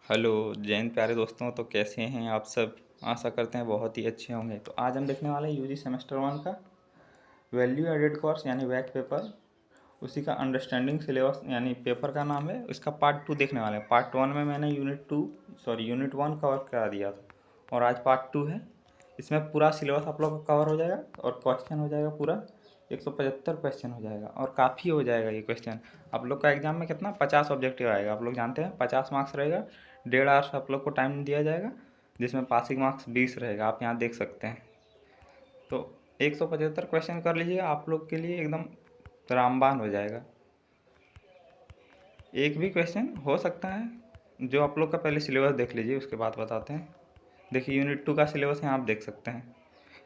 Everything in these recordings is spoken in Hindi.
हेलो जैन प्यारे दोस्तों, तो कैसे हैं आप सब। आशा करते हैं बहुत ही अच्छे होंगे। तो आज हम देखने वाले हैं यूजी सेमेस्टर 1 का वैल्यू एडेड कोर्स यानी वैक पेपर, उसी का अंडरस्टैंडिंग सिलेबस यानी पेपर का नाम है। इसका पार्ट 2 देखने वाले हैं। पार्ट 1 में मैंने यूनिट 1 कवर करा दिया था और आज पार्ट 2 है। इसमें पूरा सिलेबस आप लोग का कवर हो जाएगा और क्वेश्चन हो जाएगा पूरा 175 क्वेश्चन हो जाएगा और काफ़ी हो जाएगा ये क्वेश्चन। आप लोग का एग्जाम में कितना 50 ऑब्जेक्टिव आएगा। आप लोग जानते हैं 50 मार्क्स रहेगा। 1.5 आवर्स आप लोग को टाइम दिया जाएगा, जिसमें पासिंग मार्क्स 20 रहेगा। आप यहाँ देख सकते हैं। तो 175 क्वेश्चन कर लीजिए, आप लोग के लिए एकदम रामबान हो जाएगा। एक भी क्वेश्चन हो सकता है जो आप लोग का पहले सिलेबस देख लीजिए, उसके बाद बताते हैं। देखिए यूनिट 2 का सिलेबस यहाँ आप देख सकते हैं,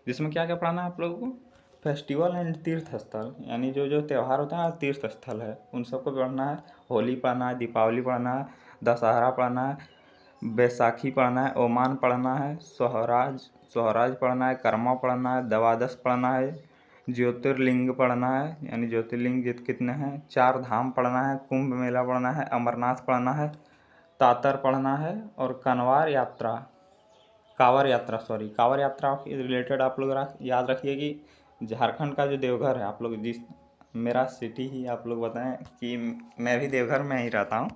जिसमें क्या क्या पढ़ाना है आप लोगों को। फेस्टिवल एंड तीर्थ स्थल यानी जो जो त्यौहार होता है तीर्थ स्थल है उन सबको पढ़ना है। होली पढ़ना है, दीपावली पढ़ना है, दशहरा पढ़ना है, बैसाखी पढ़ना है, ओमान पढ़ना है, सोहराज सोहराज पढ़ना है, कर्मा पढ़ना है, द्वादश पढ़ना है, ज्योतिर्लिंग पढ़ना है यानी ज्योतिर्लिंग कितने हैं, 4 धाम पढ़ना है, कुंभ मेला पढ़ना है, अमरनाथ पढ़ना है, तातर पढ़ना है और कांवड़ यात्रा के रिलेटेड आप लोग याद रखिए कि झारखंड का जो देवघर है, आप लोग जिस मेरा सिटी ही आप लोग बताएं कि मैं भी देवघर में ही रहता हूँ।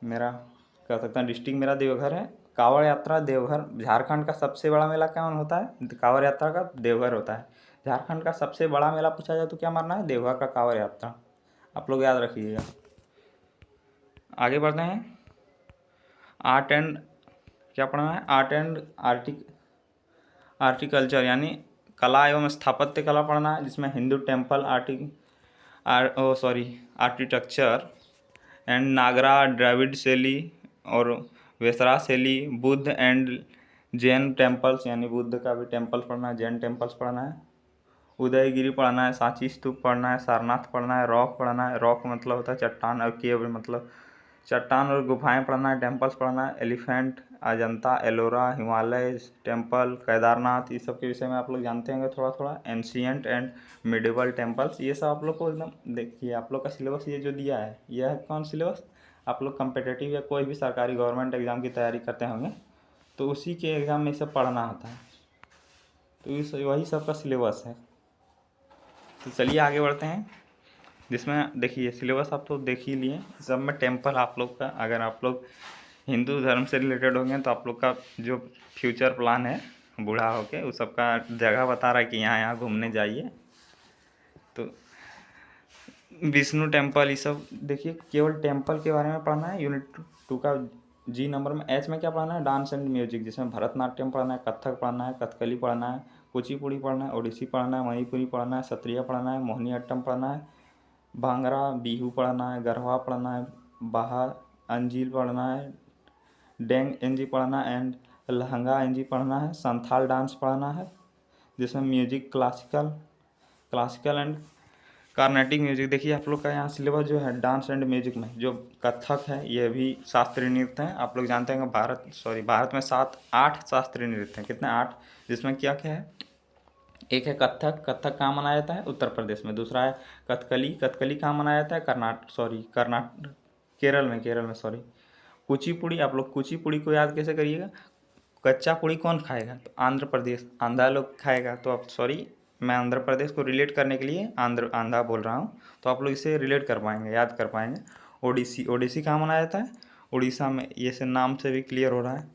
मेरा कह सकता हूँ डिस्ट्रिक्ट मेरा देवघर है। कांवड़ यात्रा देवघर झारखंड का सबसे बड़ा मेला कौन होता है, कांवड़ यात्रा का देवघर होता है। झारखंड का सबसे बड़ा मेला पूछा जाए तो क्या मानना है, देवघर का कांवड़ यात्रा। आप लोग याद रखिएगा। आगे बढ़ते हैं। आर्ट एंड क्या पढ़ना है, आर्ट एंड आर्टिकल्चर यानी कला एवं स्थापत्य कला पढ़ना है, जिसमें हिंदू टेम्पल आर्किटेक्चर एंड नागरा द्रविड़ शैली और वेसरा शैली, बुद्ध एंड जैन टेम्पल्स यानी बुद्ध का भी टेम्पल पढ़ना है, जैन टेम्पल्स पढ़ना है, उदयगिरी पढ़ना है, सांची स्तूप पढ़ना है, सारनाथ पढ़ना है, रॉक पढ़ना है। रॉक मतलब होता है चट्टान और केव मतलब चट्टान और गुफाएं पढ़ना है। टेम्पल्स पढ़ना है, एलिफेंट, अजंता, एलोरा, हिमालय टेम्पल, केदारनाथ, ये सब के विषय में आप लोग जानते होंगे थोड़ा थोड़ा। एंशियंट एंड मिडिवल टेम्पल्स, ये सब आप लोग को एकदम देखिए। आप लोग का सिलेबस ये जो दिया है, यह है कौन सिलेबस। आप लोग कंपिटेटिव या कोई भी सरकारी गवर्नमेंट एग्ज़ाम की तैयारी करते होंगे तो उसी के एग्ज़ाम में सब पढ़ना होता है। तो इस वही सब का सिलेबस है। तो चलिए आगे बढ़ते हैं, जिसमें देखिए सिलेबस आप तो देख ही लिए। सब में टेम्पल आप लोग का, अगर आप लोग हिंदू धर्म से रिलेटेड होंगे तो आप लोग का जो फ्यूचर प्लान है बूढ़ा होके, उस सब का जगह बता रहा है कि यहाँ यहाँ घूमने जाइए। तो विष्णु टेम्पल ये सब देखिए, केवल टेम्पल के बारे में पढ़ना है। यूनिट 2 का जी नंबर में एच में क्या पढ़ना है, डांस एंड म्यूजिक, जिसमें भरतनाट्यम पढ़ना है, कथक पढ़ना है, कथकली पढ़ना है, कुचिपुड़ी पढ़ना है, ओडिसी पढ़ना है, मणिपुरी पढ़ना है, सत्रिया पढ़ना है, मोहिनीअट्टम पढ़ना है, भांगड़ा बिहू पढ़ना है, गरबा पढ़ना है, बाहा अंजील पढ़ना है, डेंग एनजी पढ़ना एंड लहंगा एनजी पढ़ना है, संथाल डांस पढ़ना है, जिसमें music classical and Carnatic music. देखिए आप लोग का यहाँ सिलेबस जो है डांस एंड म्यूजिक में जो कथक है ये भी शास्त्रीय नृत्य है। आप लोग जानते हैं भारत में 7-8 शास्त्रीय नृत्य हैं। कितने, 8। जिसमें क्या क्या है, एक है कथक। कथक कहाँ मनाया जाता है, उत्तर प्रदेश में। दूसरा है कथकली। कथकली कहाँ मनाया जाता है, केरल में कुचिपुड़ी। आप लोग कुचिपुड़ी को याद कैसे करिएगा, कच्चा पुड़ी कौन खाएगा, तो आंध्र प्रदेश, आंध्रा लोग खाएगा। तो आप मैं आंध्र प्रदेश को रिलेट करने के लिए आंध्रा बोल रहा हूँ, तो आप लोग इसे रिलेट कर पाएंगे, याद कर पाएंगे। ओडिसी कहाँ मनाया जाता है, उड़ीसा में। ये से नाम से भी क्लियर हो रहा है।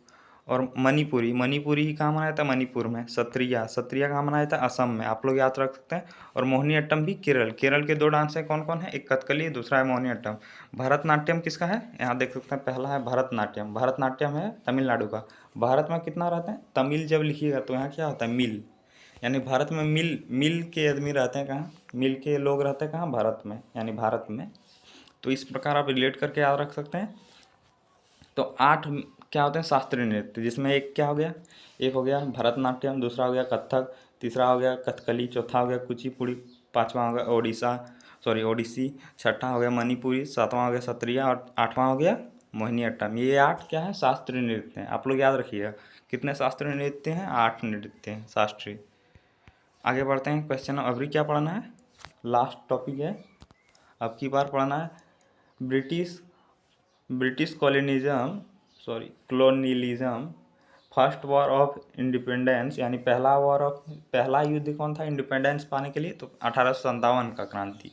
और मणिपुरी ही कहाँ मनाया जाता है, मणिपुर में। सत्रिया कहाँ मनाया जाता है, असम में। आप लोग याद रख सकते हैं। और मोहिनीअट्टम भी केरल के 2 डांस हैं, कौन कौन है, एक कथकली, दूसरा है मोहिनीअट्टम। भरतनाट्यम किसका है, यहाँ देख सकते हैं। पहला है भरतनाट्यम है तमिलनाडु का। भारत में कितना रहते हैं, तमिल जब लिखिएगा तो यहाँ क्या होता है, मिल। यानी भारत में मिल के आदमी रहते हैं कहाँ, मिल के लोग रहते हैं कहाँ, भारत में, यानी भारत में। तो इस प्रकार आप रिलेट करके याद रख सकते हैं। तो 8 क्या होते हैं, शास्त्रीय नृत्य, जिसमें एक क्या हो गया, एक हो गया भरतनाट्यम, दूसरा हो गया कथक, तीसरा हो गया कथकली, चौथा हो गया कुचिपुड़ी, पाँचवा हो गया ओडिसी, छठा हो गया मणिपुरी, सातवां हो गया सत्रिया और आठवां हो गया मोहिनीअट्टम। ये 8 क्या है, शास्त्रीय नृत्य हैं। आप लोग याद रखिएगा कितने शास्त्रीय नृत्य हैं, 8 नृत्य हैं शास्त्रीय। आगे बढ़ते हैं क्वेश्चन। अभी क्या पढ़ना है, लास्ट टॉपिक है अब की बार पढ़ना है, British colonialism colonialism. First war of independence यानी पहला युद्ध कौन था इंडिपेंडेंस पाने के लिए, तो 1857 का क्रांति।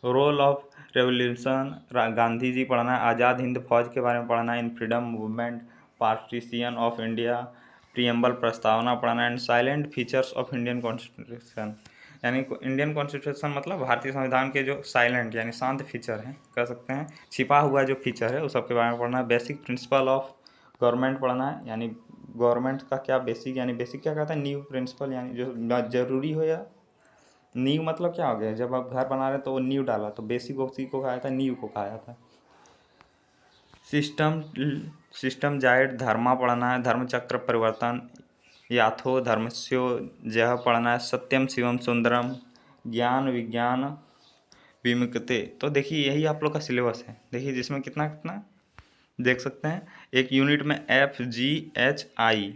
Role of revolution, Gandhi ji पढ़ना है। आज़ाद हिंद फौज के बारे में पढ़ना है। इन freedom movement, partition of India, preamble प्रस्तावना पढ़ना। And salient features of Indian constitution, यानी इंडियन कॉन्स्टिट्यूशन मतलब भारतीय संविधान के जो साइलेंट यानी शांत फीचर हैं, कह सकते हैं छिपा हुआ जो फीचर है उस सब के बारे में पढ़ना है। बेसिक प्रिंसिपल ऑफ गवर्नमेंट पढ़ना है, यानी गवर्नमेंट का क्या बेसिक, यानी बेसिक क्या कहता है, न्यू प्रिंसिपल, यानी जो जरूरी हो या नींव मतलब क्या हो गया, जब आप घर बना रहे तो वो नींव डाला, तो बेसिक उसी को कहा जाता है, नींव को कहा जाता है। सिस्टम जाइड धर्मा पढ़ना है। धर्म चक्र परिवर्तन, याथो धर्मस्यो जह पढ़ना है। सत्यम शिवम सुंदरम, ज्ञान विज्ञान विमुक्ते। तो देखिए यही आप लोग का सिलेबस है। देखिए जिसमें कितना कितना देख सकते हैं, एक यूनिट में FGHI,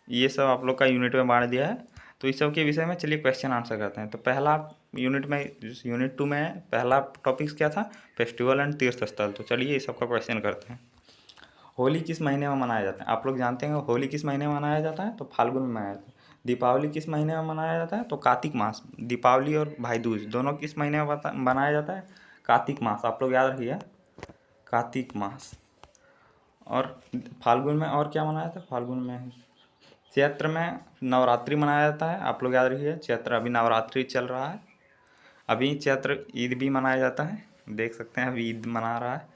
ये सब आप लोग का यूनिट में बांट दिया है। तो इस सब के विषय में चलिए क्वेश्चन आंसर करते हैं। तो पहला यूनिट में, यूनिट 2 में पहला टॉपिक्स क्या था, फेस्टिवल एंड तीर्थ स्थल। तो चलिए इस सब का क्वेश्चन करते हैं। होली किस महीने में मनाया जाता है, आप लोग जानते हैं होली किस महीने में मनाया जाता है, तो फाल्गुन में मनाया जाता है। दीपावली किस महीने में मनाया जाता है, तो कार्तिक मास। दीपावली और भाई दूज दोनों किस महीने में मनाया जाता है, कार्तिक मास। आप लोग याद रखिए कार्तिक मास। और फाल्गुन में और क्या मनाया जाता है, फाल्गुन में चैत्र में नवरात्रि मनाया जाता है। आप लोग याद रखिए चैत्र, अभी नवरात्रि चल रहा है। अभी चैत्र ईद भी मनाया जाता है, देख सकते हैं अभी ईद मना रहा है।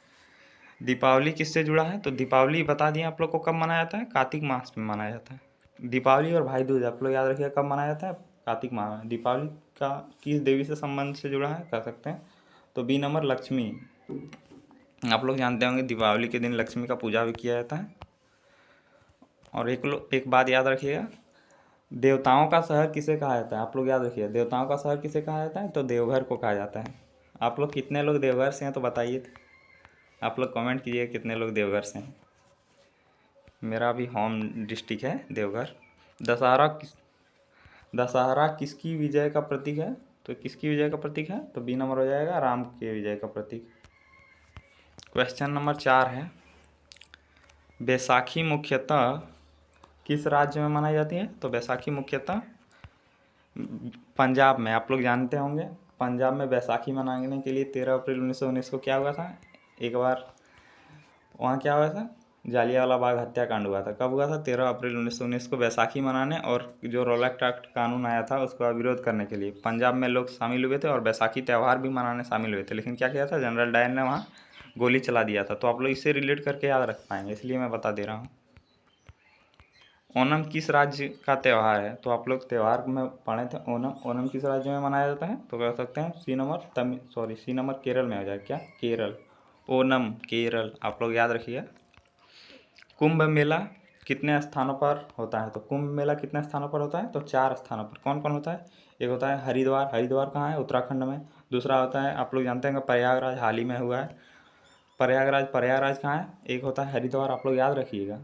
दीपावली किससे जुड़ा है, तो दीपावली बता दिए आप लोग को कब मनाया जाता है, कार्तिक मास में मनाया जाता है। दीपावली और भाई दूज आप लोग याद रखिए कब मनाया जाता है, कार्तिक माह में। दीपावली का किस देवी से संबंध से जुड़ा है, कह सकते हैं तो बी नंबर लक्ष्मी। आप लोग जानते होंगे दीपावली के दिन लक्ष्मी का पूजा भी किया जाता है। और एक बात याद रखिएगा, देवताओं का शहर किसे कहा जाता है, आप लोग याद रखिए देवताओं का शहर किसे कहा जाता है, तो देवघर को कहा जाता है। आप लोग कितने लोग देवघर से हैं तो बताइए, आप लोग कमेंट कीजिए कितने लोग देवघर से हैं। मेरा भी होम डिस्ट्रिक्ट है देवघर। दशहरा किसकी विजय का प्रतीक है, तो किसकी विजय का प्रतीक है, तो बी नंबर हो जाएगा राम के विजय का प्रतीक। क्वेश्चन नंबर 4 है, बैसाखी मुख्यतः किस राज्य में मनाई जाती है, तो बैसाखी मुख्यतः पंजाब में। आप लोग जानते होंगे पंजाब में बैसाखी मनाने के लिए 13 अप्रैल 1919 को क्या हुआ था, एक बार वहाँ क्या हुआ था, जालियांवाला बाग हत्याकांड हुआ था। कब हुआ था, 13 अप्रैल 1919 को बैसाखी मनाने, और जो रॉलेट एक्ट कानून आया था उसका विरोध करने के लिए पंजाब में लोग शामिल हुए थे, और बैसाखी त्यौहार भी मनाने शामिल हुए थे। लेकिन क्या किया था, जनरल डायर ने वहाँ गोली चला दिया था। तो आप लोग इससे रिलेट करके याद रख पाएंगे, इसलिए मैं बता दे रहा हूँ। ओणम किस राज्य का त्यौहार है, तो आप लोग त्यौहार में पढ़े थे ओणम किस राज्य में मनाया जाता है, तो कह सकते हैं सी नंबर केरल में हो जाए, क्या केरल, ओणम केरल। आप लोग याद रखिए। कुंभ मेला कितने स्थानों पर होता है, तो कुंभ मेला कितने स्थानों पर होता है, तो 4 स्थानों पर। कौन कौन होता है, एक होता है हरिद्वार, हरिद्वार कहाँ है, उत्तराखंड में। दूसरा होता है आप लोग जानते हैं प्रयागराज, हाल ही में हुआ है प्रयागराज कहाँ है, एक होता है हरिद्वार, आप लोग याद रखिएगा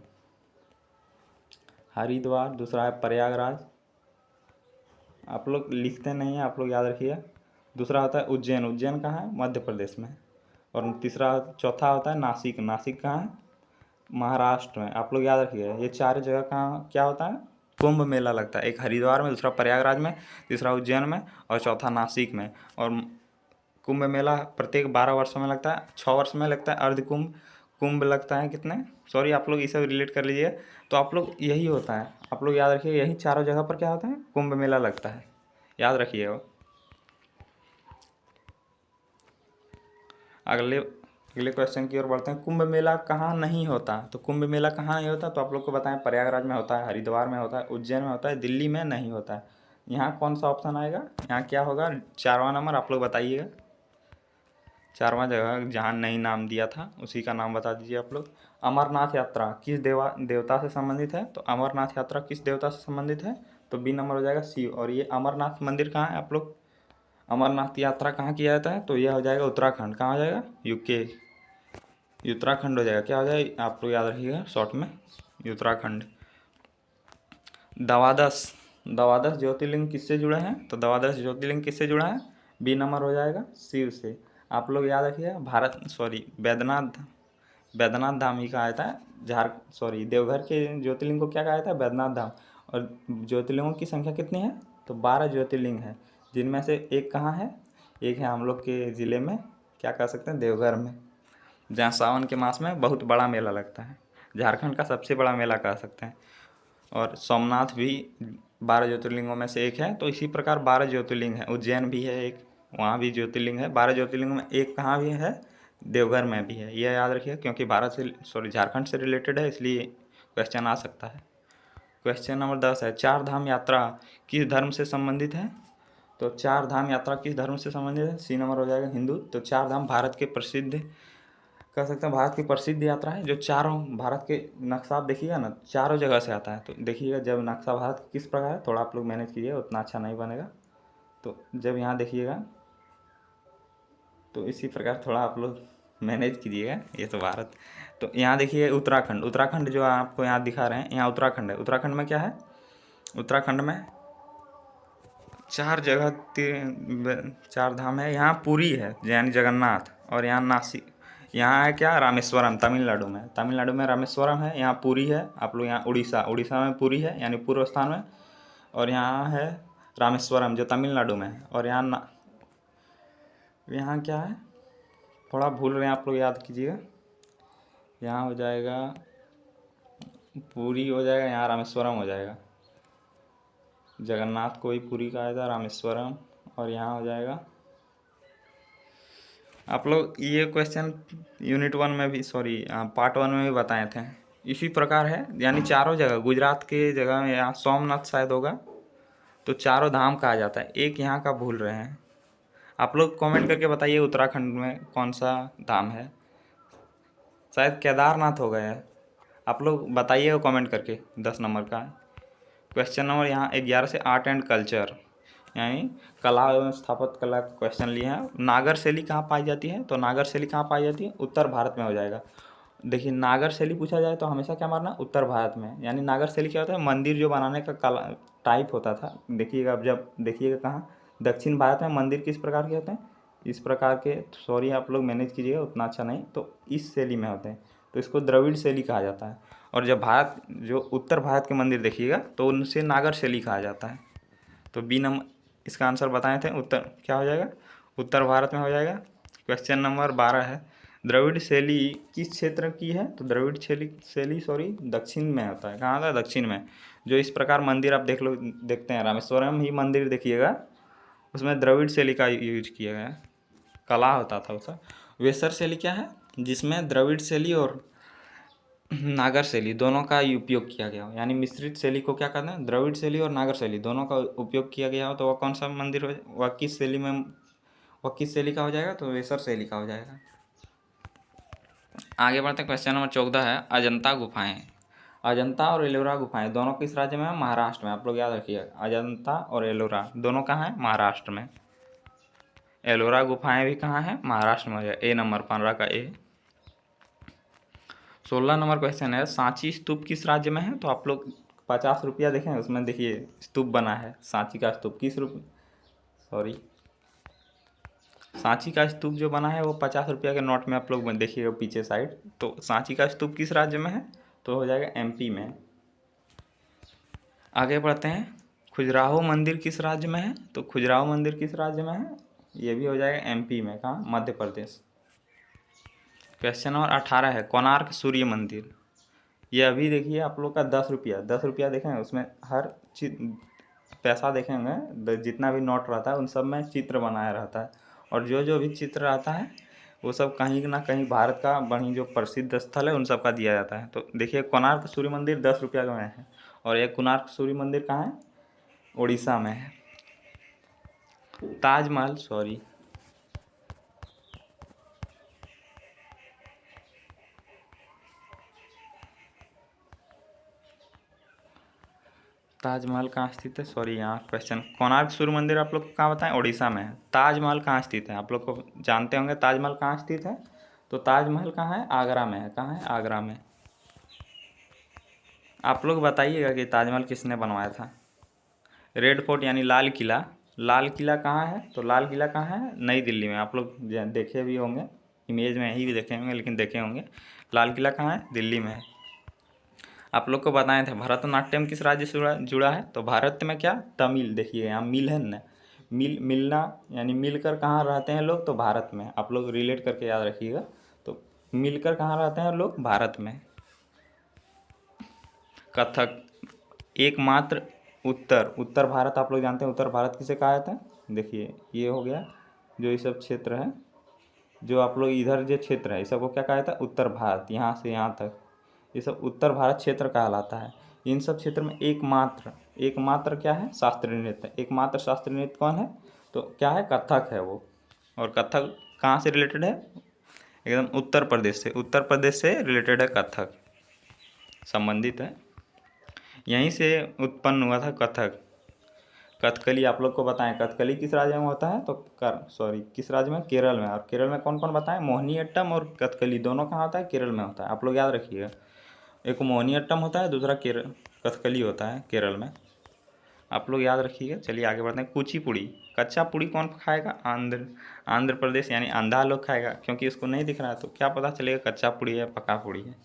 हरिद्वार, दूसरा है प्रयागराज, आप लोग लिखते नहीं हैं, आप लोग याद रखिए। दूसरा होता है उज्जैन, उज्जैन कहाँ है, मध्य प्रदेश में। और चौथा होता है नासिक, नासिक कहाँ है, महाराष्ट्र में। आप लोग याद रखिए ये 4 जगह कहाँ क्या होता है, कुंभ मेला लगता है। एक हरिद्वार में, दूसरा प्रयागराज में, तीसरा उज्जैन में, और चौथा नासिक में। और कुंभ मेला प्रत्येक 12 वर्षों में लगता है, 6 वर्ष में लगता है अर्ध कुंभ लगता है कितने, आप लोग इसे रिलेट कर लीजिए। तो आप लोग यही होता है, आप लोग याद रखिए यही चारों जगह पर क्या होता है, कुंभ मेला लगता है, याद रखिएगा। अगले क्वेश्चन की ओर बढ़ते हैं। कुंभ मेला कहाँ नहीं होता, तो कुंभ मेला कहाँ नहीं होता, तो आप लोग को बताएं प्रयागराज में होता है, हरिद्वार में होता है, उज्जैन में होता है, दिल्ली में नहीं होता है। यहाँ कौन सा ऑप्शन आएगा, यहाँ क्या होगा, 4वां नंबर आप लोग बताइएगा। 4वां जगह जहाँ नहीं नाम दिया था उसी का नाम बता दीजिए आप लोग। अमरनाथ यात्रा किस देवता से संबंधित है, तो अमरनाथ यात्रा किस देवता से संबंधित है, तो बी नंबर हो जाएगा शिव। और ये अमरनाथ मंदिर कहाँ है, आप लोग अमरनाथ यात्रा कहाँ किया जाता है, तो यह हो जाएगा उत्तराखंड। कहाँ हो जाएगा, यूके, उत्तराखंड हो जाएगा। क्या हो जाएगा, आप लोग याद रखिएगा शॉर्ट में, उत्तराखंड। द्वादश ज्योतिर्लिंग किससे जुड़े हैं, तो द्वादश ज्योतिर्लिंग किससे जुड़ा है, बी नंबर हो जाएगा शिव से। आप लोग याद रखिए बैद्यनाथ धाम ही कहा जाता है देवघर के ज्योतिर्लिंग को क्या कहा जाता है? बैद्यनाथ धाम। और ज्योतिर्लिंगों की संख्या कितनी है? तो 12 ज्योतिर्लिंग है, जिनमें से एक कहाँ है? एक है हम लोग के ज़िले में, क्या कह सकते हैं, देवघर में, जहाँ सावन के मास में बहुत बड़ा मेला लगता है, झारखंड का सबसे बड़ा मेला कह सकते हैं। और सोमनाथ भी 12 ज्योतिर्लिंगों में से एक है। तो इसी प्रकार 12 ज्योतिर्लिंग है। उज्जैन भी है एक, वहाँ भी ज्योतिर्लिंग है। 12 ज्योतिर्लिंग में एक कहाँ भी है? देवघर में भी है। यह याद रखिए, क्योंकि झारखंड से रिलेटेड है, इसलिए क्वेश्चन आ सकता है। क्वेश्चन नंबर 10 है, चार धाम यात्रा किस धर्म से संबंधित है? तो चार धाम यात्रा किस धर्म से संबंधित है? सी नंबर हो जाएगा हिंदू। तो चार धाम भारत के प्रसिद्ध, कह सकते हैं भारत की प्रसिद्ध यात्रा है, जो चारों भारत के नक्शा आप देखिएगा ना, चारों जगह से आता है। तो देखिएगा जब नक्शा भारत किस प्रकार है, थोड़ा आप लोग मैनेज कीजिएगा, उतना अच्छा नहीं बनेगा। तो जब यहाँ देखिएगा तो इसी प्रकार थोड़ा आप लोग मैनेज कीजिएगा। ये तो भारत, तो यहाँ देखिए उत्तराखंड, उत्तराखंड जो आपको यहाँ दिखा रहे हैं, यहाँ उत्तराखंड है। उत्तराखंड में क्या है? उत्तराखंड में चार जगह चार धाम है। यहाँ पुरी है यानी जगन्नाथ, और यहाँ नासिक, यहाँ है क्या? रामेश्वरम, तमिलनाडु में। तमिलनाडु में रामेश्वरम है, यहाँ पुरी है। आप लोग यहाँ उड़ीसा, उड़ीसा में पुरी है यानी पूर्व स्थान में, और यहाँ है रामेश्वरम जो तमिलनाडु में है। और यहाँ क्या है? थोड़ा भूल रहे हैं आप लोग, याद कीजिएगा। यहाँ हो जाएगा पुरी हो जाएगा, यहाँ रामेश्वरम हो जाएगा। जगन्नाथ को ही पुरी कहा जाता है, रामेश्वरम, और यहाँ हो जाएगा। आप लोग ये क्वेश्चन यूनिट 1 में भी, पार्ट 1 में भी बताए थे। इसी प्रकार है, यानी चारों जगह, गुजरात के जगह में यहाँ सोमनाथ शायद होगा, तो चारों धाम कहा जाता है। एक यहाँ का भूल रहे हैं। आप लोग कमेंट करके बताइए उत्तराखंड में कौन सा धाम है? शायद केदारनाथ हो गया है। आप लोग बताइएगा कमेंट करके। 10 नंबर का क्वेश्चन नंबर यहाँ 11 से आर्ट एंड कल्चर, यानी कला एवं स्थापत्य कला का क्वेश्चन लिए हैं। नागर शैली कहाँ पाई जाती है? तो नागर शैली कहाँ पाई जाती है? उत्तर भारत में हो जाएगा। देखिए नागर शैली पूछा जाए तो हमेशा क्या मारना? उत्तर भारत में। यानी नागर शैली क्या होता है? मंदिर जो बनाने का कला टाइप होता था। देखिएगा, अब जब देखिएगा कहाँ, दक्षिण भारत में मंदिर किस प्रकार के होते हैं? इस प्रकार के, आप लोग मैनेज कीजिएगा, उतना अच्छा नहीं, तो इस शैली में होते हैं, तो इसको द्रविड़ शैली कहा जाता है। और जब जो उत्तर भारत के मंदिर देखिएगा तो उनसे नागर शैली कहा जाता है। तो बी नंबर इसका आंसर बताए थे, उत्तर क्या हो जाएगा? उत्तर भारत में हो जाएगा। क्वेश्चन नंबर 12 है, द्रविड़ शैली किस क्षेत्र की है? तो द्रविड़ शैली दक्षिण में होता है। कहाँ होता है? दक्षिण में। जो इस प्रकार मंदिर आप देखते हैं, रामेश्वरम ही मंदिर देखिएगा, उसमें द्रविड़ शैली का यूज किया गया, कला होता था उसका। वेसर शैली क्या है? जिसमें द्रविड़ शैली और नागर शैली दोनों का उपयोग किया गया हो, यानी मिश्रित शैली को क्या कहते हैं? द्रविड़ शैली और नागर शैली दोनों का उपयोग किया गया हो, तो वह कौन सा मंदिर हो? वह किस शैली का हो जाएगा? तो वेसर शैली का हो जाएगा। आगे बढ़ते हैं। क्वेश्चन नंबर 14 है, अजंता गुफाएं। अजंता और एलोरा गुफाएं दोनों किस राज्य में है? महाराष्ट्र में। आप लोग याद रखिए, अजंता और एलोरा दोनों कहाँ है? महाराष्ट्र में। एलोरा गुफाएं भी कहाँ है? महाराष्ट्र में हो जाएगा। ए नंबर 15 का ए। 16 नंबर क्वेश्चन है, सांची स्तूप किस राज्य में है? तो आप लोग 50 रुपया देखें, उसमें देखिए स्तूप बना है, सांची का स्तूप किस सांची का स्तूप जो बना है वो 50 रुपया के नोट में आप लोग देखिएगा पीछे साइड। तो सांची का स्तूप किस राज्य में है? तो हो जाएगा एमपी में। आगे बढ़ते हैं, खजुराहो मंदिर किस राज्य में है? तो खजुराहो मंदिर किस राज्य में है? ये भी हो जाएगा एमपी में। कहाँ? मध्य प्रदेश। क्वेश्चन नंबर 18 है, कोणार्क सूर्य मंदिर। ये अभी देखिए आप लोग का 10 रुपया देखें, उसमें हर पैसा देखेंगे, जितना भी नोट रहता है उन सब में चित्र बनाया रहता है, और जो जो भी चित्र रहता है वो सब कहीं ना कहीं भारत का बड़ी जो प्रसिद्ध स्थल है उन सब का दिया जाता है। तो देखिए कोणार्क सूर्य मंदिर 10 रुपया में है, और ये कोणार्क सूर्य मंदिर कहाँ है? उड़ीसा में है। ताजमहल ताजमहल कहाँ स्थित है? यहाँ क्वेश्चन, कोणार्क सूर्य मंदिर आप लोग को कहाँ बताएं? उड़ीसा में है। ताजमहल कहाँ स्थित है? आप लोग को जानते होंगे ताजमहल कहाँ स्थित है। तो ताजमहल कहाँ है? आगरा में है। कहाँ है? आगरा में। आप लोग बताइएगा कि ताजमहल किसने बनवाया था? रेड फोर्ट यानी लाल किला, लाल किला कहाँ है? तो लाल किला कहाँ है? नई दिल्ली में। आप लोग देखे भी होंगे, इमेज में ही भी देखे होंगे, लेकिन देखे होंगे। लाल किला कहाँ है? दिल्ली में है। आप लोग को बताए थे भरतनाट्यम किस राज्य से जुड़ा है, तो भारत में क्या, तमिल, देखिए यहाँ मिल है ना, मिलना यानी मिलकर कहाँ रहते हैं लोग, तो भारत में। आप लोग रिलेट करके याद रखिएगा, तो मिलकर कहाँ रहते हैं लोग, भारत में। कथक एकमात्र उत्तर भारत, आप लोग जानते हैं उत्तर भारत किसे कहा जाता है, देखिए ये हो गया जो ये सब क्षेत्र है, जो आप लोग इधर जो क्षेत्र है, इस सबको क्या कहा जाता है, उत्तर भारत, यहाँ से यहाँ तक ये सब उत्तर भारत क्षेत्र कहलाता है। इन सब क्षेत्र में एकमात्र क्या है, शास्त्रीय नृत्य। एकमात्र शास्त्रीय नृत्य कौन है, तो क्या है, कथक है वो। और कथक कहाँ से रिलेटेड है, एकदम उत्तर प्रदेश से रिलेटेड है, कथक संबंधित है, यहीं से उत्पन्न हुआ था कथक। कथकली आप लोग को बताएं, कथकली किस राज्य में होता है, तो किस राज्य में, केरल में। और केरल में कौन कौन बताएं, मोहिनीअट्टम और कथकली दोनों कहाँ होता है, केरल में होता है। आप लोग याद रखिएगा, एक मोहिनीअट्टम होता है, दूसरा कथकली होता है केरल में, आप लोग याद रखिएगा। चलिए आगे बढ़ते हैं। कुचिपुड़ी, कच्चा पूड़ी कौन खाएगा, आंध्र प्रदेश यानी अंधा लोग खाएगा, क्योंकि उसको नहीं दिख रहा है तो क्या पता चलेगा कच्चा पूड़ी है पका पूड़ी है।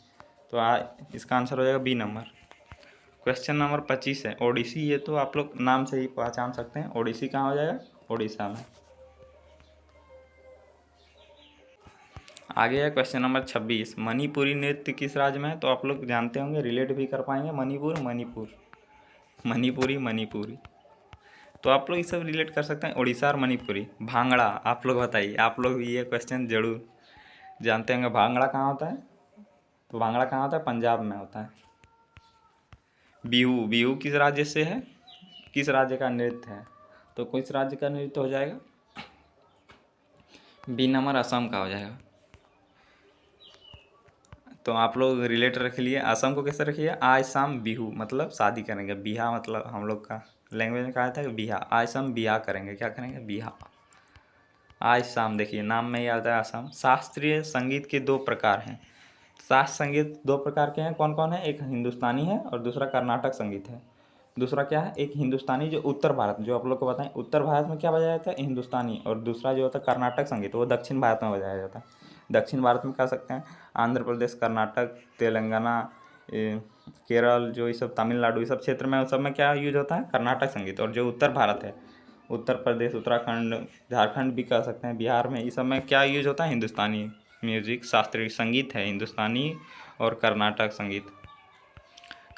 तो इसका आंसर हो जाएगा बी नंबर। क्वेश्चन नंबर 25 है ओडिसी। ये तो आप लोग नाम से ही पहचान सकते हैं, ओडिसी कहाँ हो जाएगा, उड़ीसा में। आगे है क्वेश्चन नंबर 26, मणिपुरी नृत्य किस राज्य में है, तो आप लोग जानते होंगे, रिलेट भी कर पाएंगे, मणिपुरी। तो आप लोग ये सब रिलेट कर सकते हैं, उड़ीसा और मणिपुरी। भांगड़ा, आप लोग बताइए, आप लोग भी ये क्वेश्चन जरूर जानते होंगे, भांगड़ा कहाँ होता है, तो भांगड़ा कहाँ होता है, पंजाब में होता है। बिहू किस राज्य से है, किस राज्य का नृत्य है, तो किस राज्य का नृत्य हो जाएगा, बी नंबर असम का हो जाएगा। तो आप लोग रिलेट रख लिए, असम को कैसे रखिए, आज शाम बिहू मतलब शादी करेंगे, बिहा मतलब हम लोग का लैंग्वेज में कहा था कि बिहा, आज शाम बिहा करेंगे, क्या करेंगे, बिहा। आज शाम, देखिए नाम में ही आता है असम। शास्त्रीय संगीत के दो प्रकार हैं, शास्त्रीय संगीत दो प्रकार के हैं, कौन कौन है, एक हिंदुस्तानी है और दूसरा कर्नाटक संगीत है। दूसरा क्या है, एक हिंदुस्तानी जो उत्तर भारत, जो आप लोग को बताएं उत्तर भारत में क्या बजाया जाता है, हिंदुस्तानी, और दूसरा जो होता है कर्नाटक संगीत, वो दक्षिण भारत में बजाया जाता है। दक्षिण भारत में कह सकते हैं आंध्र प्रदेश, कर्नाटक, तेलंगाना, केरल, जो ये सब तमिलनाडु, ये सब क्षेत्र में, उस सब में क्या यूज होता है, कर्नाटक संगीत। और जो उत्तर भारत है, उत्तर प्रदेश, उत्तराखंड, झारखंड भी कह सकते हैं, बिहार में, इस सब में क्या यूज होता है, हिंदुस्तानी म्यूजिक, शास्त्रीय संगीत है हिंदुस्तानी और कर्नाटक संगीत।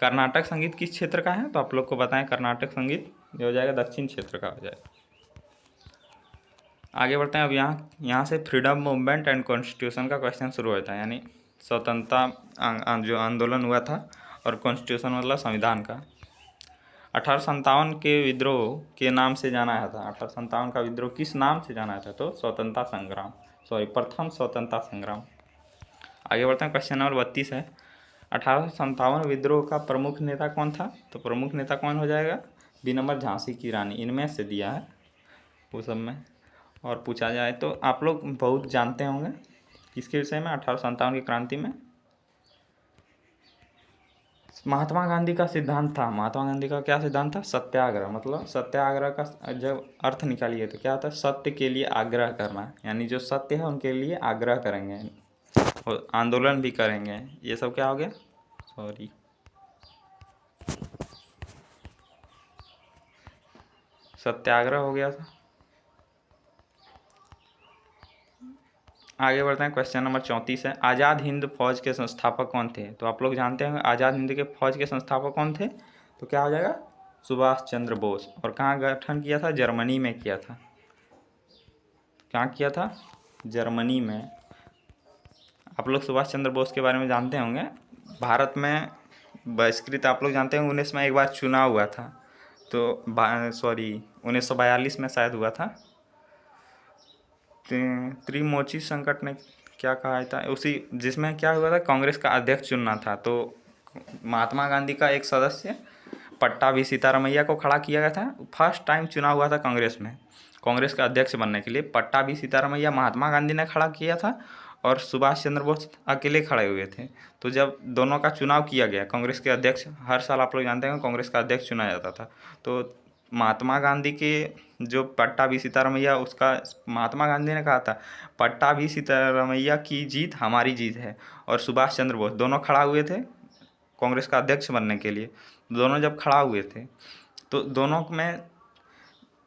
कर्नाटक संगीत किस क्षेत्र का है, तो आप लोग को बताएं, कर्नाटक संगीत ये हो जाएगा दक्षिण क्षेत्र का हो जाएगा। आगे बढ़ते हैं। अब यहाँ से फ्रीडम मूवमेंट एंड कॉन्स्टिट्यूशन का क्वेश्चन शुरू होता है, यानी स्वतंत्रता जो आंदोलन हुआ था, और कॉन्स्टिट्यूशन मतलब संविधान का। 1857 के विद्रोह के नाम से जाना था, 1857 का विद्रोह किस नाम से जाना था, तो प्रथम स्वतंत्रता संग्राम। आगे बढ़ते हैं, क्वेश्चन नंबर 32 है, 1857 विद्रोह का प्रमुख नेता कौन था, तो प्रमुख नेता कौन हो जाएगा, बी नंबर झांसी की रानी। इनमें से दिया है वो सब में, और पूछा जाए तो आप लोग बहुत जानते होंगे किसके विषय में, 1857 की क्रांति में महात्मा गांधी का सिद्धांत था। महात्मा गांधी का क्या सिद्धांत था, सत्याग्रह। मतलब सत्याग्रह का जब अर्थ निकालिए तो क्या होता है, सत्य के लिए आग्रह करना, यानी जो सत्य है उनके लिए आग्रह करेंगे और आंदोलन भी करेंगे। ये सब क्या हो गया, सत्याग्रह हो गया था। आगे बढ़ते हैं, क्वेश्चन नंबर 34 है, आज़ाद हिंद फौज के संस्थापक कौन थे, तो आप लोग जानते हैं आज़ाद हिंद के फौज के संस्थापक कौन थे, तो क्या हो जाएगा, सुभाष चंद्र बोस। और कहाँ गठन किया था, जर्मनी में किया था। कहाँ किया था, जर्मनी में। आप लोग सुभाष चंद्र बोस के बारे में जानते होंगे, भारत में बहिष्कृत, आप लोग जानते हैं 19 में एक बार चुनाव हुआ था, तो 1942 में शायद हुआ था। त्रिमोची संकट ने क्या कहा था, उसी जिसमें क्या हुआ था, कांग्रेस का अध्यक्ष चुनना था, तो महात्मा गांधी का एक सदस्य पट्टाभी सीतारामैया को खड़ा किया गया था। फर्स्ट टाइम चुनाव हुआ था कांग्रेस में, कांग्रेस का अध्यक्ष बनने के लिए पट्टाभी सीतारामैया महात्मा गांधी ने खड़ा किया था, और सुभाष चंद्र बोस अकेले खड़े हुए थे। तो जब दोनों का चुनाव किया गया, कांग्रेस के अध्यक्ष, हर साल आप लोग जानते हैं कांग्रेस का अध्यक्ष चुना जाता था, तो महात्मा गांधी के जो पट्टाभी सीतारामैया, उसका महात्मा गांधी ने कहा था, पट्टाभी सीतारामैया की जीत हमारी जीत है, और सुभाष चंद्र बोस दोनों खड़ा हुए थे कांग्रेस का अध्यक्ष बनने के लिए। दोनों जब खड़ा हुए थे तो दोनों में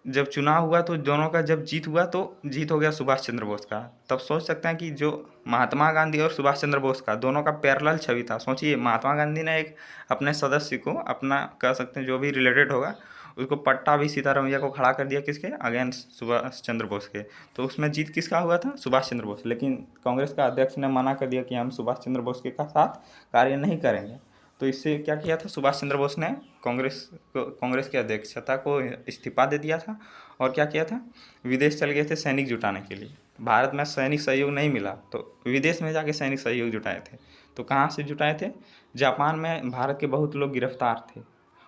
जब चुनाव हुआ तो दोनों का जब जीत हुआ तो जीत हो गया सुभाष चंद्र बोस का। तब सोच सकते हैं कि जो महात्मा गांधी और सुभाष चंद्र बोस का दोनों का पैरेलल छवि था। सोचिए, महात्मा गांधी ने एक अपने सदस्य को, अपना कह सकते हैं जो भी रिलेटेड होगा, उसको पट्टा भी सीतारमैया को खड़ा कर दिया किसके अगेंस्ट, सुभाष चंद्र बोस के। तो उसमें जीत किसका हुआ था? सुभाष चंद्र बोस। लेकिन कांग्रेस का अध्यक्ष ने मना कर दिया कि हम सुभाष चंद्र बोस के साथ कार्य नहीं करेंगे। तो इससे क्या किया था? सुभाष चंद्र बोस ने कांग्रेस की अध्यक्षता को इस्तीफा दे दिया था और क्या किया था? विदेश चल गए थे सैनिक जुटाने के लिए। भारत में सैनिक सहयोग नहीं मिला तो विदेश में जाके सैनिक सहयोग जुटाए थे। तो कहाँ से जुटाए थे? जापान में भारत के बहुत लोग गिरफ्तार थे,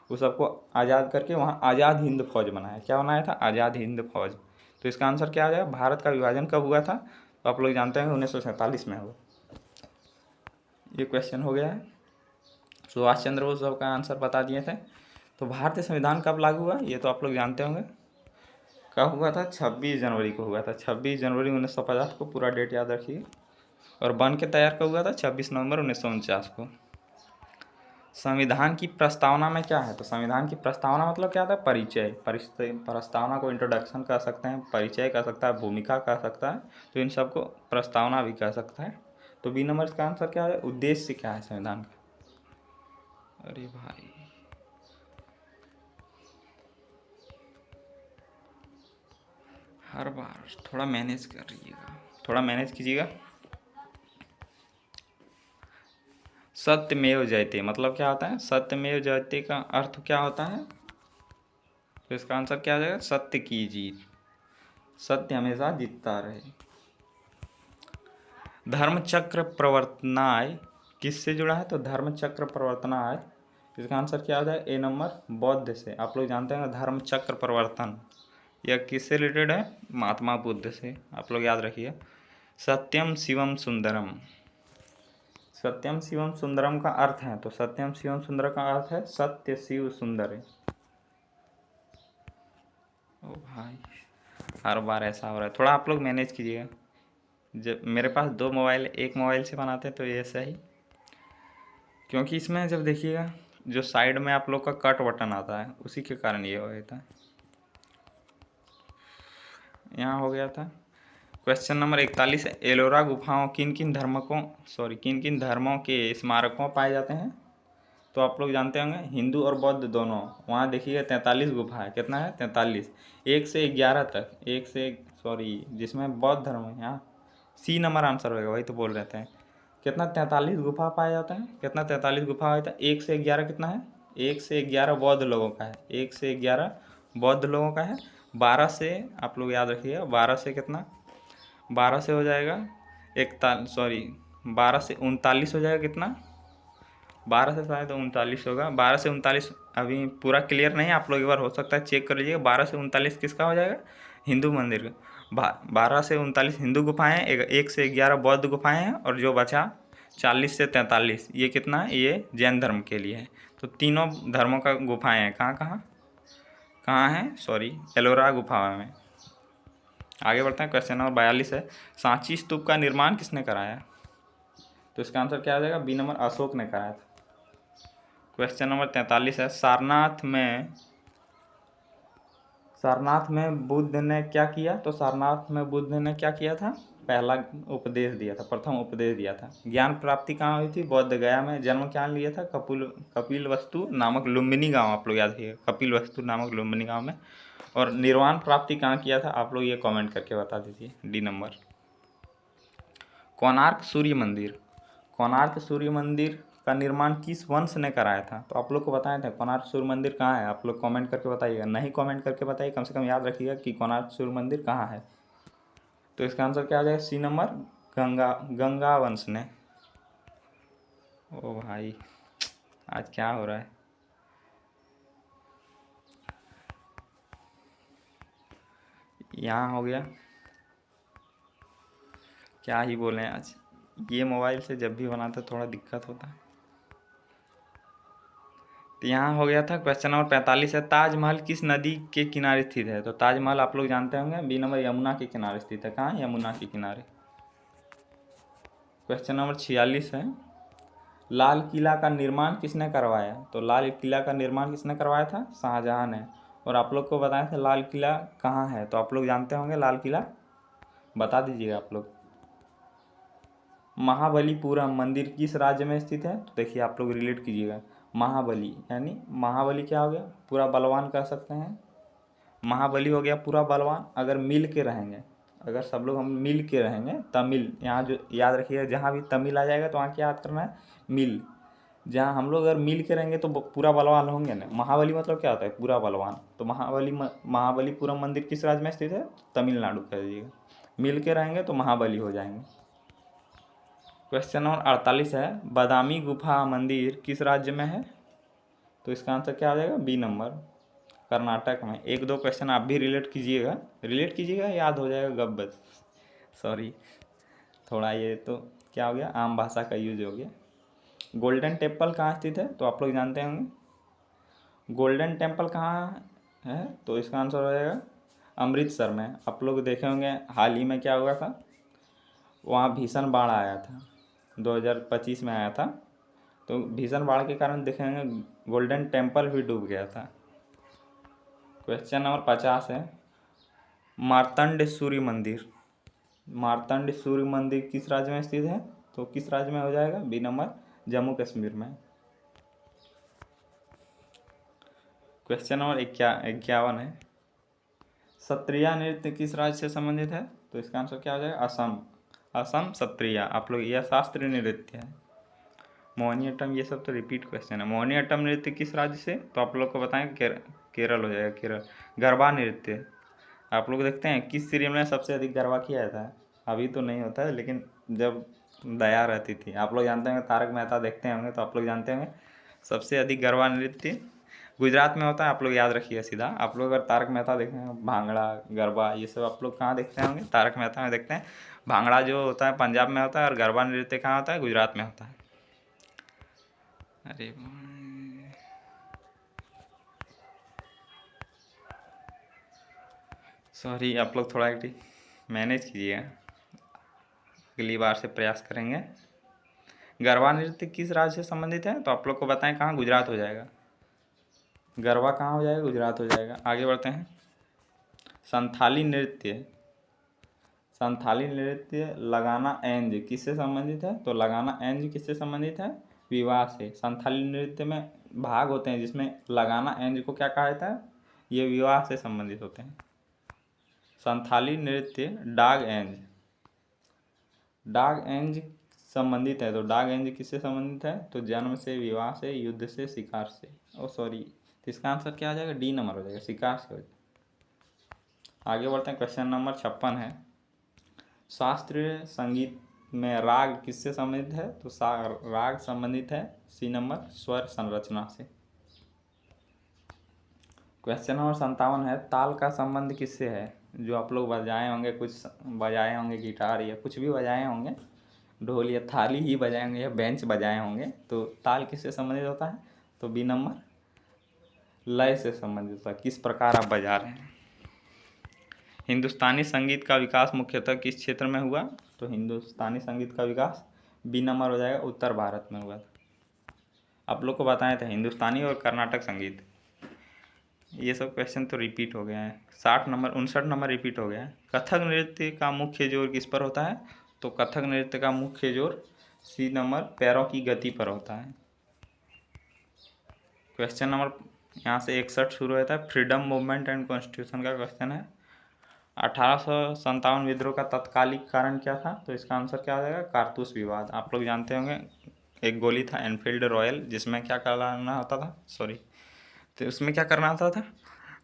वो सबको आज़ाद करके वहाँ आज़ाद हिंद फौज बनाया। क्या बनाया था? आज़ाद हिंद फौज। तो इसका आंसर क्या आ जाएगा? भारत का विभाजन कब हुआ था? तो आप लोग जानते हैं 1947 में हुआ। ये क्वेश्चन हो गया है। सुभाष चंद्र बोस का आंसर बता दिए थे। तो भारतीय संविधान कब लागू हुआ? ये तो आप लोग जानते होंगे। कब हुआ था? 26 जनवरी को हुआ था। 26 जनवरी 1950 को, पूरा डेट याद रखिए। और बन के तैयार कब हुआ था? 26 नवंबर 1949 को। संविधान की प्रस्तावना में क्या है? तो संविधान की प्रस्तावना मतलब क्या था? परिचय। प्रस्तावना को इंट्रोडक्शन कह सकते हैं, परिचय कह सकता है, भूमिका कह सकता है। तो इन सबको प्रस्तावना भी कह सकता है। तो बी नंबर का आंसर क्या है? उद्देश्य क्या है संविधान का? अरे भाई, हर बार थोड़ा मैनेज कर रहिएगा, थोड़ा मैनेज कीजिएगा। सत्यमेव जयते मतलब क्या होता है? सत्यमेव जयते का अर्थ क्या होता है? तो इसका आंसर क्या आ जाएगा? सत्य की जीत। सत्य हमेशा जीतता रहे। धर्मचक्र प्रवर्तनाय किससे जुड़ा है? तो धर्मचक्र प्रवर्तनाय, इसका आंसर क्या आ जाए? ए नंबर, बौद्ध से। आप लोग जानते हैं धर्मचक्र प्रवर्तन यह किससे रिलेटेड है? महात्मा बुद्ध से। आप लोग याद रखिए। सत्यम शिवम सुंदरम, सत्यम शिवम सुंदरम का अर्थ है, तो सत्यम शिवम सुंदर का अर्थ है सत्य शिव सुंदर है। ओ भाई, हर बार ऐसा हो रहा है, थोड़ा आप लोग मैनेज कीजिएगा। जब मेरे पास 2 मोबाइल, एक मोबाइल से बनाते हैं तो ये सही, क्योंकि इसमें जब देखिएगा जो साइड में आप लोग का कट बटन आता है उसी के कारण ये हो जाता है। यहाँ हो गया था। क्वेश्चन नंबर 41 है, एलोरा गुफाओं किन किन धर्मों के स्मारकों पाए जाते हैं? तो आप लोग जानते होंगे हिंदू और बौद्ध दोनों। वहाँ देखिएगा 43 गुफा है। कितना है? 43। 1 से 11 तक, जिसमें बौद्ध धर्म है, यहाँ सी नंबर आंसर होगा, वही तो बोल रहे थे। कितना? 43 गुफा पाया जाता है। कितना? 43 गुफा होता है। 1 से 11 कितना है? 1 से 11 बौद्ध लोगों का है। 1 से 11 बौद्ध लोगों का है। 12 से, आप लोग याद रखिएगा, 12 से कितना? 12 से हो जाएगा 12 से 39 हो जाएगा। कितना? 12 से शायद 39 होगा। 12 से 39 अभी पूरा क्लियर नहीं है, आप लोग एक बार हो सकता है चेक कर लीजिएगा। 12 से 39 किसका हो जाएगा? हिंदू मंदिर का। 12 से 39 हिंदू गुफाएँ हैं, 1 से 11 बौद्ध गुफाएँ हैं, और जो बचा 40 से 43 ये कितना है? ये जैन धर्म के लिए है। तो तीनों धर्मों का गुफाएँ हैं। कहाँ हैं? एलोरा गुफा में। आगे बढ़ते हैं। क्वेश्चन नंबर 42 है, सांची स्तूप का निर्माण किसने कराया? तो इसका आंसर क्या आ जाएगा? बी नंबर, अशोक ने कराया था। क्वेश्चन नंबर 43 है, सारनाथ में बुद्ध ने क्या किया? तो सारनाथ में बुद्ध ने क्या किया था? पहला उपदेश दिया था, प्रथम उपदेश दिया था। ज्ञान प्राप्ति कहाँ हुई थी? बोध गया में। जन्म क्या लिया था? कपिल वस्तु नामक लुम्बिनी गांव, आप लोग याद रखिए, कपिल वस्तु नामक लुम्बिनी गांव में। और निर्वाण प्राप्ति कहाँ किया था? आप लोग ये कमेंट करके बता दीजिए। D number. कोणार्क सूर्य मंदिर का निर्माण किस वंश ने कराया था? तो आप लोग को बताया था कोणार्क सूर्य मंदिर कहाँ है। आप लोग कमेंट करके बताइएगा, नहीं कमेंट करके बताइए, कम से कम याद रखिएगा कि कोणार्क सूर्य मंदिर कहाँ है। तो इसका आंसर क्या आ जाएगा? सी नंबर, गंगा वंश ने। ओ भाई, आज क्या हो रहा है? यहाँ हो गया, क्या ही बोलें आज। ये मोबाइल से जब भी बनाते थोड़ा दिक्कत होता है। तो यहाँ हो गया था। क्वेश्चन नंबर 45 है, ताजमहल किस नदी के किनारे स्थित है? तो ताजमहल आप लोग जानते होंगे, बी नंबर, यमुना के किनारे स्थित है। कहाँ? यमुना के किनारे। क्वेश्चन नंबर 46 है, लाल किला का निर्माण किसने करवाया? तो लाल किला का निर्माण किसने करवाया था? शाहजहां ने। और आप लोग को बताया था लाल किला कहाँ है, तो आप लोग जानते होंगे लाल किला, बता दीजिएगा आप लोग। महाबलीपुरम मंदिर किस राज्य में स्थित है? तो देखिए आप लोग रिलेट कीजिएगा, महाबली यानी महाबली क्या हो गया? पूरा बलवान कह सकते हैं। महाबली हो गया पूरा बलवान। अगर मिल के रहेंगे, अगर सब लोग हम मिल के रहेंगे, तमिल, यहाँ जो याद रखिएगा, जहाँ भी तमिल आ जाएगा तो वहाँ क्या याद करना है? मिल। जहाँ हम लोग अगर मिल के रहेंगे तो पूरा बलवान होंगे ना। महाबली मतलब क्या होता है? पूरा बलवान। तो महाबलीपुरम मंदिर किस राज्य में स्थित है? तमिलनाडु कह दीजिएगा। मिल के रहेंगे तो महाबली हो जाएंगे। क्वेश्चन नंबर 48 है, बादामी गुफा मंदिर किस राज्य में है? तो इसका आंसर क्या हो जाएगा? बी नंबर, कर्नाटक में। एक दो क्वेश्चन आप भी रिलेट कीजिएगा, याद हो जाएगा गब्बत। सॉरी, थोड़ा ये तो क्या हो गया, आम भाषा का यूज हो गया। गोल्डन टेम्पल कहाँ स्थित है? तो आप लोग जानते होंगे गोल्डन टेम्पल कहाँ है, तो इसका आंसर हो जाएगा अमृतसर में। आप लोग देखे होंगे हाल ही में क्या हुआ था, वहाँ भीषण बाढ़ आया था, 2025 में आया था। तो भीषण बाढ़ के कारण देखेंगे गोल्डन टेम्पल भी डूब गया था। क्वेश्चन नंबर 50 है, मार्तंड सूर्य मंदिर किस राज्य में स्थित है? तो किस राज्य में हो जाएगा? बी नंबर, जम्मू कश्मीर में। क्वेश्चन नंबर 51 है, सत्रिया नृत्य किस राज्य से संबंधित है? तो इसका आंसर क्या हो जाएगा? असम सत्रिया। आप लोग, यह शास्त्रीय नृत्य है। मोहिनीअट्टम, ये सब तो रिपीट क्वेश्चन है। मोहिनीअट्टम नृत्य किस राज्य से? तो आप लोग को बताएं, केरल हो जाएगा, केरल। गरबा नृत्य आप लोग देखते हैं किस सीरियल में सबसे अधिक गरबा किया जाता है? अभी तो नहीं होता है, लेकिन जब दया रहती थी, आप लोग जानते होंगे, तारक मेहता देखते होंगे तो आप लोग जानते होंगे सबसे अधिक गरबा नृत्य गुजरात में होता है। आप लोग याद रखिए सीधा, आप लोग अगर तारक मेहता देखें, भांगड़ा, गरबा, ये सब आप लोग कहाँ देखते होंगे? तारक मेहता में देखते हैं। भांगड़ा जो होता है पंजाब में होता है, और गरबा नृत्य कहाँ होता है? गुजरात में होता है। अरे सॉरी, आप लोग थोड़ा मैनेज कीजिएगा, अगली बार से प्रयास करेंगे। गरबा नृत्य किस राज्य से संबंधित है? तो आप लोग को बताएं कहाँ? गुजरात हो जाएगा। गरबा कहाँ हो जाएगा? गुजरात हो जाएगा। आगे बढ़ते हैं। संथाली नृत्य लगाना एंज किससे संबंधित है? तो लगाना एंज किससे संबंधित है? विवाह से। संथाली नृत्य में भाग होते हैं जिसमें लगाना एंज को क्या कहा जाता है? ये विवाह से संबंधित होते हैं। संथाली नृत्य डाग एंज संबंधित है। तो डाग एंज किससे संबंधित है? तो जन्म से, विवाह से, युद्ध से, शिकार से। तो इसका आंसर क्या आ जाएगा? डी नंबर हो जाएगा, शिकार से हो जाएगा। आगे बढ़ते हैं। क्वेश्चन नंबर 56 है, शास्त्रीय संगीत में राग किससे संबंधित है? तो राग संबंधित है सी नंबर, स्वर संरचना से। क्वेश्चन नंबर 57 है, ताल का संबंध किससे है? जो आप लोग बजाए होंगे, कुछ बजाए होंगे गिटार या कुछ भी बजाए होंगे, ढोल या थाली ही बजाए होंगे या बेंच बजाए होंगे, तो ताल किससे संबंधित होता है? तो बी नंबर, लय से संबंधित होता है, किस प्रकार आप बजा रहे हैं। हिंदुस्तानी संगीत का विकास मुख्यतः किस क्षेत्र में हुआ? तो हिंदुस्तानी संगीत का विकास बी नंबर हो जाएगा, उत्तर भारत में हुआ था। आप लोग को बताए थे हिंदुस्तानी और कर्नाटक संगीत, ये सब क्वेश्चन तो रिपीट हो गए हैं। 59 नंबर रिपीट हो गया है। कथक नृत्य का मुख्य जोर किस पर होता है? तो कथक नृत्य का मुख्य जोर सी नंबर, पैरों की गति पर होता है। क्वेश्चन नंबर यहाँ से 61 शुरू होता है, फ्रीडम मूवमेंट एंड कॉन्स्टिट्यूशन का क्वेश्चन है। 1857 विद्रोह का तत्कालिक कारण क्या था? तो इसका आंसर क्या हो जाएगा? कारतूस विवाद। आप लोग जानते होंगे एक गोली था एनफील्ड रॉयल, जिसमें क्या करना होता था, तो उसमें क्या करना होता था,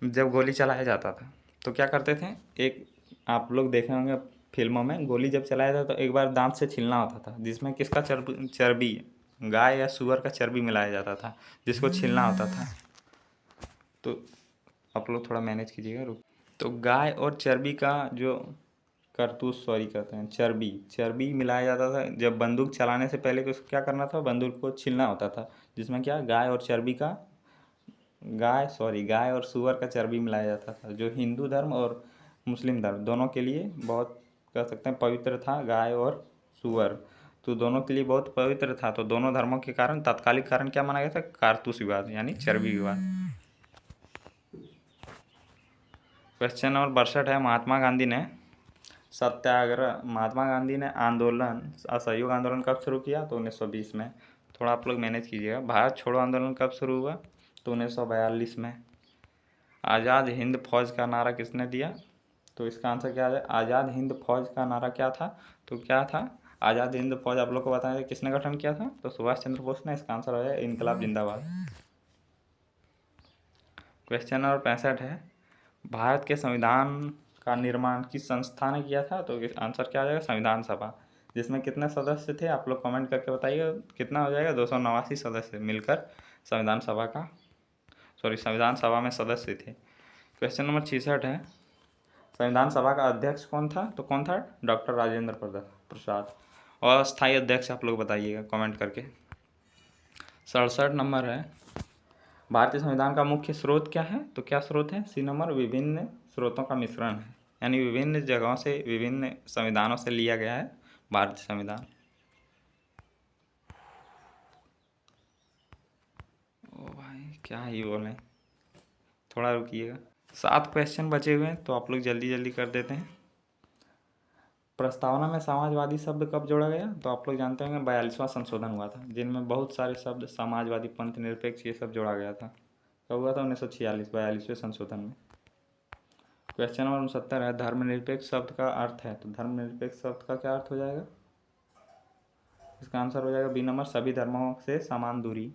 जब गोली चलाया जाता था तो क्या करते थे, एक आप लोग देखे होंगे फिल्मों में, गोली जब चलाया जाता तो एक बार दांत से छीलना होता था, जिसमें किसका चर्बी, गाय या सुअर का चर्बी मिलाया जाता था, जिसको छीलना होता था। तो आप लोग थोड़ा मैनेज कीजिएगा। तो गाय और चर्बी का जो कहते हैं, चर्बी मिलाया जाता था। जब बंदूक चलाने से पहले उसको क्या करना था, बंदूक को छीलना होता था, जिसमें क्या गाय और सुअर का चर्बी मिलाया जाता था, जो हिंदू धर्म और मुस्लिम धर्म दोनों के लिए बहुत कह सकते हैं पवित्र था, गाय और सुअर। तो दोनों के लिए बहुत पवित्र था। तो दोनों धर्मों के कारण तात्कालिक कारण क्या माना गया था? कारतूस विवाद यानी चर्बी विवाद। क्वेश्चन नंबर 62 है, महात्मा गांधी ने आंदोलन, असहयोग आंदोलन कब शुरू किया? तो 1920 में। थोड़ा आप लोग मैनेज कीजिएगा। भारत छोड़ो आंदोलन कब शुरू हुआ? तो 1942 में। आज़ाद हिंद फौज का नारा किसने दिया? तो इसका आंसर क्या है? आज़ाद हिंद फौज का नारा क्या था? तो क्या था? आज़ाद हिंद फौज आप लोग को बताएं किसने गठन किया था? तो सुभाष चंद्र बोस ने। इसका आंसर है इनकलाब जिंदाबाद। क्वेश्चन नंबर 65 है, भारत के संविधान का निर्माण किस संस्था ने किया था? तो आंसर क्या आ जाएगा? संविधान सभा। जिसमें कितने सदस्य थे? आप लोग कमेंट करके बताइए कितना हो जाएगा। 289 सदस्य मिलकर संविधान सभा में सदस्य थे। क्वेश्चन नंबर 66 है, संविधान सभा का अध्यक्ष कौन था? तो कौन था? डॉक्टर राजेंद्र प्रसाद। और स्थायी अध्यक्ष आप लोग बताइएगा कमेंट करके। 67 नंबर है, भारतीय संविधान का मुख्य स्रोत क्या है? तो क्या स्रोत है? सी नंबर, विभिन्न स्रोतों का मिश्रण है, यानी विभिन्न जगहों से, विभिन्न संविधानों से लिया गया है भारतीय संविधान। ओ भाई क्या ही बोलें, थोड़ा रुकिएगा। 7 क्वेश्चन बचे हुए हैं तो आप लोग जल्दी जल्दी कर देते हैं। प्रस्तावना में समाजवादी शब्द कब जोड़ा गया? तो आप लोग जानते होंगे 42वां संशोधन हुआ था, जिनमें बहुत सारे शब्द समाजवादी, पंथ निरपेक्ष, ये सब जोड़ा गया था। कब हुआ था? 1946, 42वें संशोधन में। क्वेश्चन नंबर 69 है, धर्मनिरपेक्ष शब्द का अर्थ है? तो धर्मनिरपेक्ष शब्द का क्या अर्थ हो जाएगा? इसका आंसर हो जाएगा बी नंबर, सभी धर्मों से समान दूरी।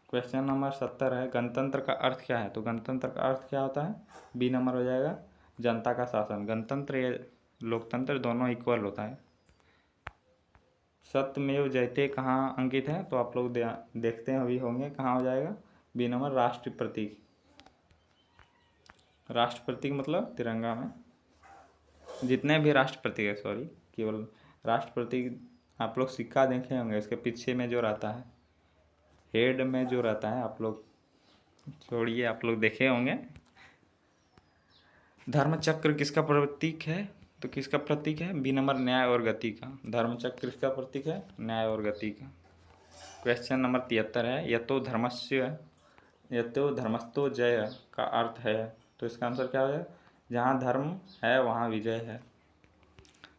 क्वेश्चन नंबर 70 है, गणतंत्र का अर्थ क्या है? तो गणतंत्र का अर्थ क्या होता है? बी नंबर हो जाएगा, जनता का शासन। गणतंत्र या लोकतंत्र दोनों इक्वल होता है। सत्यमेव जयते कहाँ अंकित है? तो आप लोग देखते हैं अभी होंगे, कहाँ हो जाएगा? बी नंबर, राष्ट्र प्रतीक। राष्ट्र प्रतीक मतलब तिरंगा में जितने भी राष्ट्र प्रतीक है, सॉरी, केवल राष्ट्र प्रतीक आप लोग सिक्का देखे होंगे, इसके पीछे में जो रहता है, हेड में जो रहता है, आप लोग छोड़िए, आप लोग देखे होंगे। धर्मचक्र किसका प्रतीक है? तो किसका प्रतीक है? बी नंबर, न्याय और गति का। धर्मचक्र किसका प्रतीक है? न्याय और गति का। क्वेश्चन नंबर 73 है, यतो धर्मस्थो जय का अर्थ है? तो इसका आंसर क्या है? जहाँ धर्म है वहाँ विजय है।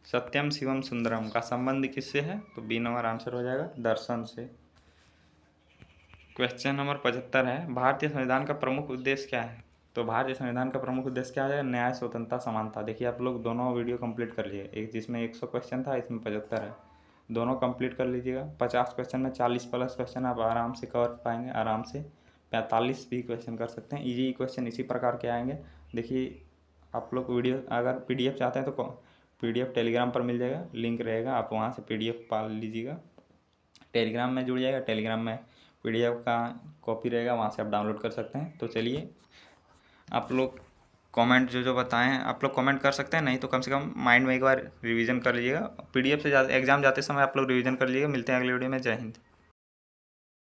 सत्यम शिवम सुंदरम का संबंध किससे है? तो बी नंबर आंसर हो जाएगा, दर्शन से। क्वेश्चन नंबर 75 है, भारतीय संविधान का प्रमुख उद्देश्य क्या है? तो भारतीय संविधान का प्रमुख उद्देश्य क्या है? न्याय, स्वतंत्रता, समानता। देखिए आप लोग दोनों वीडियो कंप्लीट कर लिए, एक जिसमें 100 क्वेश्चन था, इसमें 75 है, दोनों कंप्लीट कर लीजिएगा। 50 क्वेश्चन में 40 प्लस क्वेश्चन आप आराम से कवर पाएंगे, आराम से 45 भी क्वेश्चन कर सकते हैं। इजी क्वेश्चन इसी प्रकार के आएंगे। देखिए आप लोग वीडियो अगर PDF चाहते हैं तो PDF टेलीग्राम पर मिल जाएगा, लिंक रहेगा, आप वहाँ से PDF पा लीजिएगा, टेलीग्राम में जुड़ जाएगा। टेलीग्राम में PDF का कॉपी रहेगा, वहाँ से आप डाउनलोड कर सकते हैं। तो चलिए आप लोग कमेंट जो बताएं आप लोग कमेंट कर सकते हैं, नहीं तो कम से कम माइंड में एक बार रिवीजन कर लीजिएगा। PDF से एग्ज़ाम जाते समय आप लोग रिवीजन कर लीजिएगा। मिलते हैं अगले वीडियो में। जय हिंद।